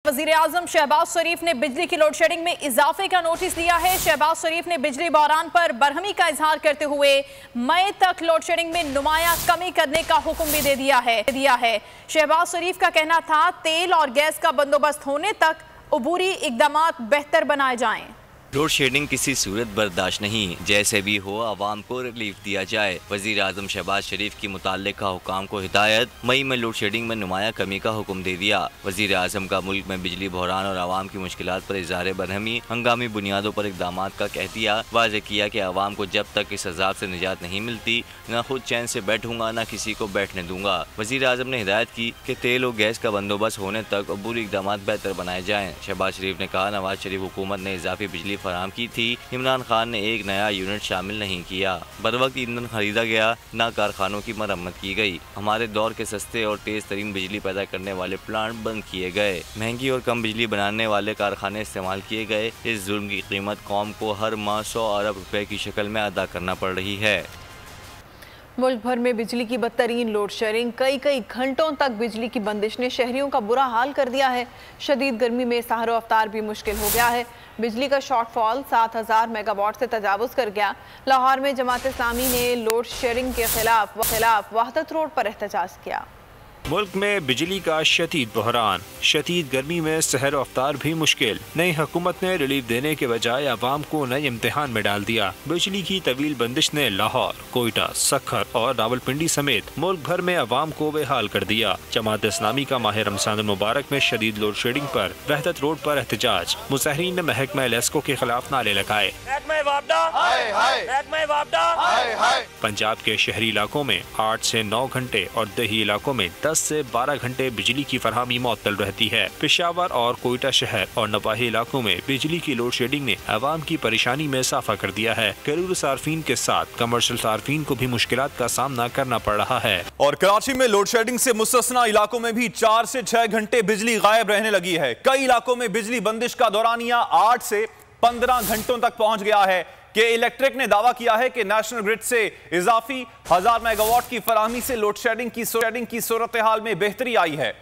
वजीर आजम शहबाज शरीफ ने बिजली की लोड शेडिंग में इजाफे का नोटिस दिया है। शहबाज शरीफ ने बिजली बहरान पर बरहमी का इजहार करते हुए मई तक लोड शेडिंग में नुमाया कमी करने का हुक्म भी दे दिया है। शहबाज शरीफ का कहना था तेल और गैस का बंदोबस्त होने तक अबूरी इकदाम बेहतर बनाए जाएं। लोड शेडिंग किसी सूरत बर्दाश्त नहीं, जैसे भी हो आवाम को रिलीफ दिया जाए। वजीर आजम शहबाज शरीफ की मुताल्लिका हुकाम को हिदायत, मई में लोड शेडिंग में नुमाया कमी का हुक्म दे दिया। वजीर आजम का मुल्क में बिजली बहरान और आवाम की मुश्किलात पर इज़हार बरहमी, हंगामी बुनियादों पर इकदाम का कहतिया वाज़ेह किया कि आवाम को जब तक इस अजाब से निजात नहीं मिलती न खुद चैन से बैठूंगा न किसी को बैठने दूंगा। वजीर आजम ने हिदायत की कि तेल और गैस का बंदोबस्त होने तक अबूरी इकदाम बेहतर बनाए जाएँ। शहबाज शरीफ ने कहा, नवाज शरीफ हुकूमत ने इजाफी बिजली फराहम की थी, इमरान खान ने एक नया यूनिट शामिल नहीं किया। बरवक्त ईंधन खरीदा गया, न कारखानों की मरम्मत की गई। हमारे दौर के सस्ते और तेज तरीन बिजली पैदा करने वाले प्लांट बंद किए गए। महंगी और कम बिजली बनाने वाले कारखाने इस्तेमाल किए गए। इस जुल्म की कीमत कौम को हर माह 100 अरब रुपए की शक्ल में अदा करना पड़ रही है। मुल्क भर में बिजली की बदतरीन लोड शेडिंग, कई घंटों तक बिजली की बंदिश ने शहरियों का बुरा हाल कर दिया है। शदीद गर्मी में सहरो अफ्तार भी मुश्किल हो गया है। बिजली का शॉर्टफॉल 7000 मेगावाट से तजावुज कर गया। लाहौर में जमात इस्लामी ने लोड शेडिंग के खिलाफ वहदत रोड पर एहतजाज किया। मुल्क में बिजली का शदीद बहरान, शदीद गर्मी में सहर अफ्तार भी मुश्किल। नई हुकूमत ने रिलीफ देने के बजाय आवाम को नए इम्तिहान में डाल दिया। बिजली की तवील बंदिश ने लाहौर, कोयटा, सखर और रावलपिंडी समेत मुल्क भर में आवाम को बेहाल कर दिया। जमात इस्लामी का माह रमजान मुबारक में शदीद लोड शेडिंग पर वहदत रोड पर एहतजाज। मुजाहिरीन ने महकमा लेस्को के खिलाफ नारे लगाए। पंजाब के शहरी इलाकों में 8 से 9 घंटे और दही इलाकों में 10 से 12 घंटे बिजली की फरहमी मुअत्तल रहती है। पेशावर और कोयटा शहर और नवाही इलाकों में बिजली की लोड शेडिंग ने आवाम की परेशानी में इजाफा कर दिया है। घरेलू सार्फिन के साथ कमर्शियल सार्फिन को भी मुश्किलात का सामना करना पड़ रहा है। और कराची में लोड शेडिंग से मुस्तस्ना इलाकों में भी 4 से 6 घंटे बिजली गायब रहने लगी है। कई इलाकों में बिजली बंदिश का दौरानिया 8 से 15 घंटों तक पहुंच गया है कि इलेक्ट्रिक ने दावा किया है कि नेशनल ग्रिड से इजाफी 1000 मेगावाट की फराहमी से लोड शेडिंग की सूरत हाल में बेहतरी आई है।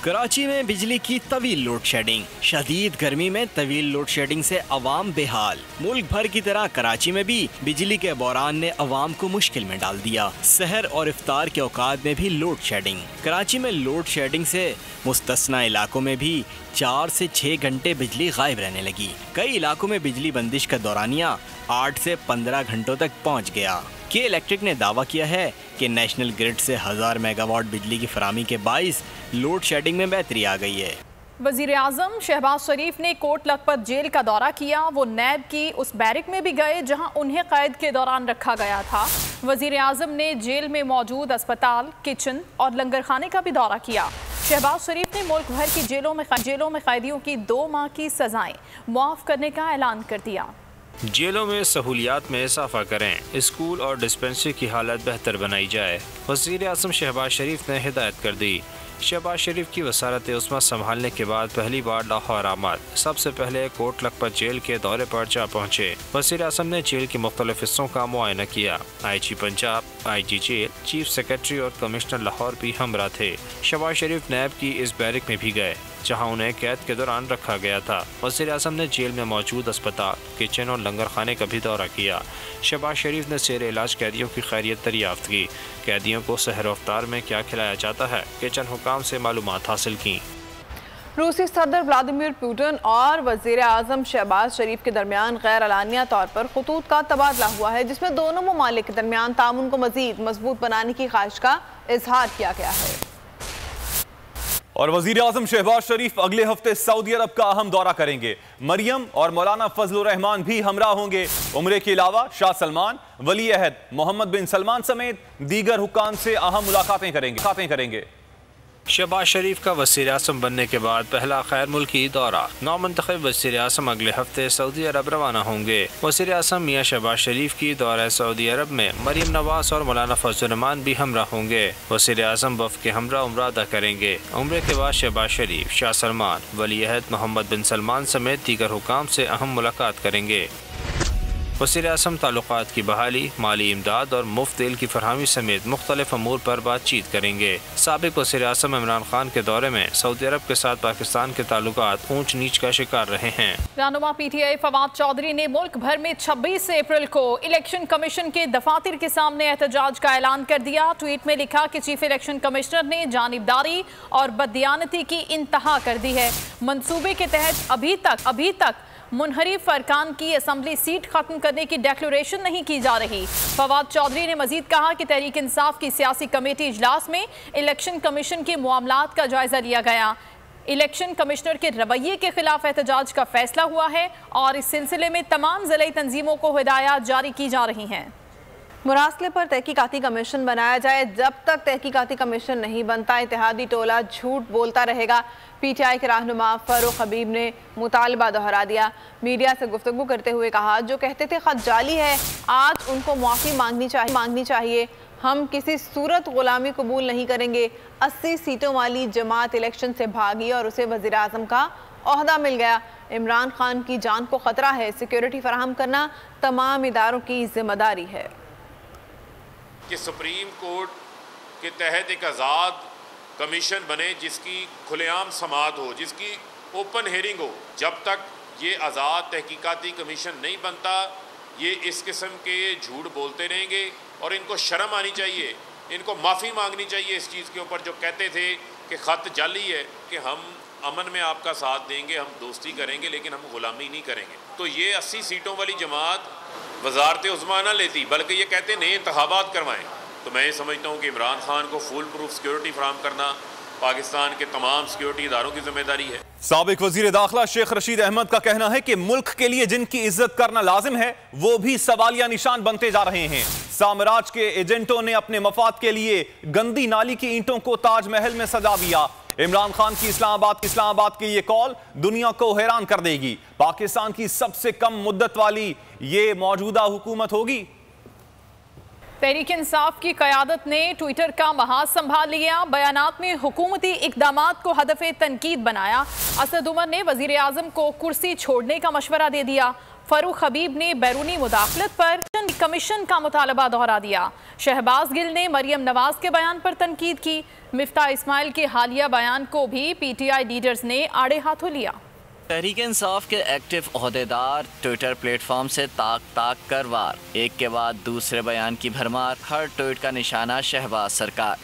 कराची में बिजली की तवील लोड शेडिंग, शदीद गर्मी में तवील लोड शेडिंग से अवाम बेहाल। मुल्क भर की तरह कराची में भी बिजली के बहरान ने अवाम को मुश्किल में डाल दिया। सहर और इफ्तार के औकात में भी लोड शेडिंग। कराची में लोड शेडिंग से मुस्तस्ना इलाकों में भी 4 से 6 घंटे बिजली गायब रहने लगी। कई इलाकों में बिजली बंदिश का दौरानिया 8 से 15 घंटों तक पहुँच गया। के इलेक्ट्रिक ने दावा किया है कि नेशनल ग्रिड से 1000 मेगावाट बिजली की फराहमी के बाइस लोड शेडिंग में बेहतरी आ गई है। वजीर आजम शहबाज शरीफ ने कोट लखपत जेल का दौरा किया। वो नैब की उस बैरक में भी गए जहां उन्हें कैद के दौरान रखा गया था। वजीर आजम ने जेल में मौजूद अस्पताल, किचन और लंगर खाने का भी दौरा किया। शहबाज शरीफ ने मुल्क भर की जेलों में कैदियों की 2 माह की सजाएं मुआफ करने का ऐलान कर दिया। जेलों में सहूलियात में इजाफा करें, स्कूल और डिस्पेंसरी की हालत बेहतर बनाई जाए। वज़ीर आज़म शहबाज शरीफ ने हिदायत कर दी। शहबाज शरीफ की वसारत उस्मा संभालने के बाद पहली बार लाहौर आमद। सबसे पहले कोट लखपत जेल के दौरे पर जा पहुँचे। वज़ीर आज़म ने जेल के मुख्तलिफ हिस्सों का मुआयना किया। IG Punjab, IG jail, chief secretary और कमिश्नर लाहौर भी हमरा थे। शहबाज शरीफ नैब की इस बैरक में भी गए जहां उन्हें कैद के दौरान रखा गया था। वज़ीर आज़म ने जेल में मौजूद अस्पताल, किचन और लंगर खाने का भी दौरा किया। शहबाज शरीफ ने सेर इलाज कैदियों की खैरियत दरियाफ्त की। कैदियों को सहर अफ्तार में क्या खिलाया जाता है, किचन हुकाम से मालूमात हासिल की। रूसी सदर व्लादिमीर पुतिन और वज़ीर आज़म शहबाज शरीफ के दरमियान गैर अलानिया तौर पर खतूत का तबादला हुआ है, जिसमें दोनों ममालिक के दरमियान ताउन को मज़ीद मजबूत बनाने की ख्वाहिश का इजहार किया गया है। और वजीर आजम शहबाज शरीफ अगले हफ्ते सऊदी अरब का अहम दौरा करेंगे। मरियम और मौलाना फजलुर रहमान भी हमरा होंगे। उम्रे के अलावा शाह सलमान, वली अहद मोहम्मद बिन सलमान समेत दीगर हुक्काम से अहम मुलाकातें करेंगे। शहबाज शरीफ का वज़ीर आज़म बनने के बाद पहला खैर मुल्की दौरा। नौमंतखब वज़ीर आज़म अगले हफ्ते सऊदी अरब रवाना होंगे। वज़ीर आज़म मियाँ शहबाज शरीफ की दौरा सऊदी अरब में मरियम नवाज और मौलाना फजलुर रहमान भी हमरा होंगे। वज़ीर आज़म वफ़द के हमरा उम्रा अदा करेंगे। उम्रे के बाद शहबाज शरीफ, शाह सलमान, वली अहद मोहम्मद बिन सलमान समेत दीगर हुक्काम से अहम मुलाकात करेंगे। वज़ीर-ए-आज़म ताल्लुकात की बहाली, माली इमदाद और मुफ्त तेल की फरहमी समेत मुख्तलिफ अमूर पर बातचीत करेंगे। साबिक वज़ीर-ए-आज़म इमरान खान के दौरे में सऊदी अरब के साथ पाकिस्तान के ताल्लुकात ऊंच नीच का शिकार रहे हैं। रहनुमा PTI फवाद चौधरी ने मुल्क भर में 26 अप्रैल को इलेक्शन कमीशन के दफातर के सामने एहतजाज का ऐलान कर दिया। ट्वीट में लिखा कि चीफ इलेक्शन कमिश्नर ने जानिबदारी और बददियानती की इंतहा कर दी है। मंसूबे के तहत अभी तक मुनहरिफ अरकान की असम्बली सीट खत्म करने की डिक्लेरेशन नहीं की जा रही। फवाद चौधरी ने मजीद कहा कि तहरीक इंसाफ की सियासी कमेटी इजलास में इलेक्शन कमीशन के मामलात का जायजा लिया गया। इलेक्शन कमिश्नर के रवैये के खिलाफ एहतजाज का फैसला हुआ है और इस सिलसिले में तमाम ज़िला तंजीमों को हिदायत जारी की जा रही हैं। मुरासले पर तहकीकाती कमीशन बनाया जाए। जब तक तहकीकाती कमीशन नहीं बनता, इत्तेहादी टोला झूठ बोलता रहेगा। PTI के रहनुमा फारूक हबीब ने मुतालबा दोहरा दिया। मीडिया से गुफ्तगू करते हुए कहा, जो कहते थे खत जाली है, आज उनको माफ़ी मांगनी चाहिए। हम किसी सूरत गुलामी कबूल नहीं करेंगे। 80 सीटों वाली जमात इलेक्शन से भागी और उसे वज़ीर आज़म का ओहदा मिल गया। इमरान खान की जान को ख़तरा है। सिक्योरिटी फराहम करना तमाम इदारों की जिम्मेदारी है कि सुप्रीम कोर्ट के तहत एक आज़ाद कमीशन बने जिसकी खुलेआम समाअत हो, जिसकी ओपन हेयरिंग हो। जब तक ये आज़ाद तहकीकाती कमीशन नहीं बनता, ये इस किस्म के झूठ बोलते रहेंगे और इनको शर्म आनी चाहिए, इनको माफ़ी मांगनी चाहिए इस चीज़ के ऊपर जो कहते थे कि ख़त जाली है, कि हम अमन में आपका साथ देंगे, हम दोस्ती करेंगे, लेकिन हम ग़ुलामी नहीं करेंगे। तो ये 80 सीटों वाली जमात वज़ारत उज़्मा ना लेती, बल्कि ये कहते नए इंतखाबात करवाएं। तो मैं ये समझता हूँ कि इमरान खान को फुल प्रूफ सिक्योरिटी फराहम करना पाकिस्तान के तमाम सिक्योरिटी इदारों की जिम्मेदारी है। साबिक वजीर दाखिला शेख रशीद अहमद का कहना है कि मुल्क के लिए जिनकी इज्जत करना लाजिम है, वो भी सवालिया निशान बनते जा रहे हैं। साम्राज्य के एजेंटों ने अपने मफाद के लिए गंदी नाली की ईंटों को ताजमहल में सजा दिया। इमरान खान की इस्लामाबाद की ये कॉल दुनिया को हैरान कर देगी। पाकिस्तान की सबसे कम मुद्दत वाली ये मौजूदा हुकूमत होगी। तहरीक इंसाफ की क़यादत ने ट्विटर का महाज संभाल लिया। बयानात में हुकूमती इक़दामात को हदफ़े तनकीद बनाया। असद उमर ने वज़ीर आज़म को कुर्सी छोड़ने का मशवरा दे दिया। फारूक हबीब ने बैरूनी मुदाखलत पर कमीशन का मुतालबा दोहरा दिया। शहबाज गिल ने मरियम नवाज के बयान पर तनकीद की। मिफ्ता इस्माइल के हालिया बयान को भी PTI लीडर्स ने आड़े हाथों लिया। तहरीक इंसाफ के एक्टिव ओहदेदार ट्विटर प्लेटफॉर्म से ताक कर वार, एक के बाद दूसरे बयान की भरमार, हर ट्वीट का निशाना शहबाज सरकार।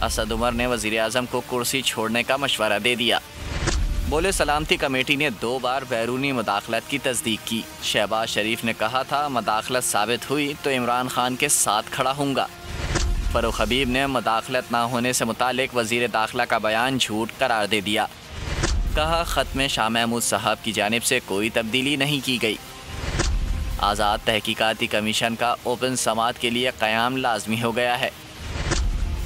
असद उमर ने वज़ीर आज़म को कुर्सी छोड़ने का मशवरा दे दिया। बोले सलामती कमेटी ने 2 बार बैरूनी मुदाखलत की तस्दीक की। शहबाज शरीफ ने कहा था मुदाखलत साबित हुई तो इमरान खान के साथ खड़ा हूँगा। फारूक हबीब ने मुदाखलत ना होने से मुतालिक वज़ीर दाखिला का बयान झूठ करार दे दिया। कहा ख़त में शाह महमूद साहब की जानिब से कोई तब्दीली नहीं की गई। आज़ाद तहकीकाती कमीशन का ओपन समाअत के लिए क़याम लाजमी हो गया है।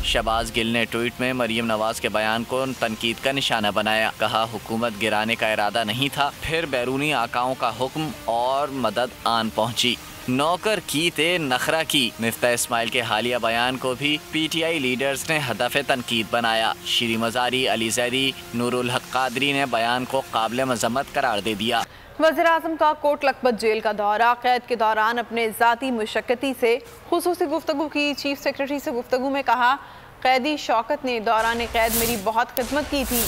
शहबाज गिल ने ट्वीट में मरियम नवाज के बयान को तनकीद का निशाना बनाया। कहा हुकूमत गिराने का इरादा नहीं था, फिर बैरूनी आकाओं का हुक्म और मदद आन पहुंची। नौकर की ते नखरा की। मिफ्ता इस्माइल के हालिया बयान को भी PTI लीडर्स ने हदफ तनकीद बनाया। श्री मज़ारी, अली ज़ैदी, नूरुल हक कादरी ने बयान को काबिल मज़म्मत करार दे दिया। वज़ीर आज़म का कोट लखपत जेल का दौरा। कैद के दौरान अपने ज़ाती मुशक्कती से खुसूसी गुफ्तगू की। चीफ सेक्रेटरी से गुफ्तगू में कहा, कैदी शौकत ने दौरान कैद मेरी बहुत खिदमत की थी।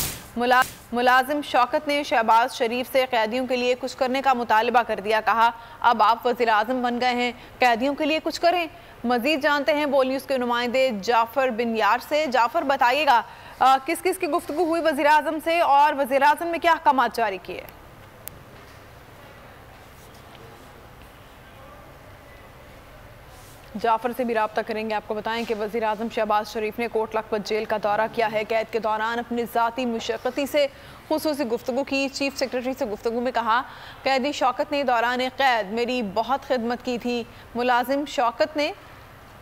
मुलाजिम शौकत ने शहबाज शरीफ से कैदियों के लिए कुछ करने का मुतालबा कर दिया। कहा, अब आप वज़ीर आज़म बन गए हैं, कैदियों के लिए कुछ करें। मज़ीद जानते हैं बोल न्यूज़ के नुमाइंदे जाफ़र बिन यार से। जाफ़र, बताइएगा किस किस की गुफ्तगू हुई वज़ीर आज़म से और वज़ीर आज़म ने क्या अहकामात जारी किए? जाफ़र से भी रब्ता करेंगे। आपको बताएं कि वज़ीर आज़म शहबाज शरीफ ने कोट लखपत जेल का दौरा किया है। कैद के दौरान अपनी ज़ाती मुशक्कती से खुसूसी गुफ्तगू की। चीफ सेक्रेटरी से गुफ्तगू में कहा, कैदी शौकत ने दौरान कैद मेरी बहुत खिदमत की थी। मुलाजिम शौकत ने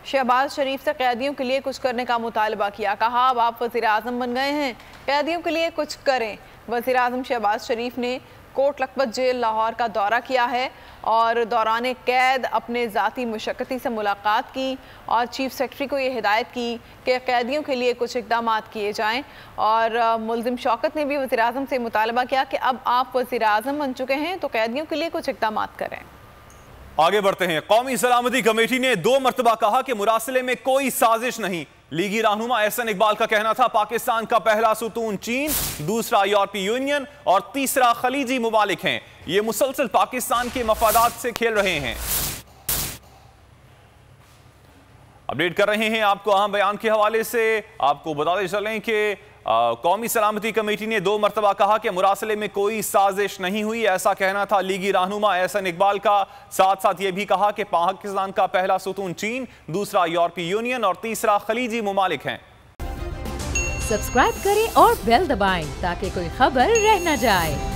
शहबाज शरीफ से कैदियों के लिए कुछ करने का मुतालबा किया। कहा, अब आप वज़ीर आज़म बन गए हैं, कैदियों के लिए कुछ करें। वज़ीर आज़म शहबाज शरीफ ने कोट लखपत जेल लाहौर का दौरा किया है और दौरान कैद अपने ज़ाती मुशक्कती से मुलाकात की और चीफ सेक्रेटरी को ये हिदायत की कि कैदियों के लिए कुछ इक़दाम किए जाएं। और मुलजिम शौकत ने भी वज़ीर आज़म से मुतालबा किया कि अब आप वज़ीर आज़म बन चुके हैं तो कैदियों के लिए कुछ इक़दाम करें। आगे बढ़ते हैं। कौमी सलामती कमेटी ने 2 मरतबा कहा कि मुरासले में कोई साजिश नहीं। लीगी रहनुमा एहसन इकबाल का कहना था पाकिस्तान का पहला सुतून चीन, दूसरा यूरोपीय यूनियन और तीसरा खलीजी मुमालिक हैं। ये मुसलसल पाकिस्तान के मफादात से खेल रहे हैं। अपडेट कर रहे हैं आपको अहम बयान के हवाले से। आपको बताते चलें कि कौमी सलामती कमेटी ने 2 मरतबा कहा कि मुरासले में कोई साजिश नहीं हुई। ऐसा कहना था लीगी रहनुमा एहसन इकबाल का। साथ साथ ये भी कहा कि पाकिस्तान का पहला सुतून चीन, दूसरा यूरोपीय यूनियन और तीसरा खलीजी मुमालिक हैं। सब्सक्राइब करें और बेल दबाएं ताकि कोई खबर रह न जाए।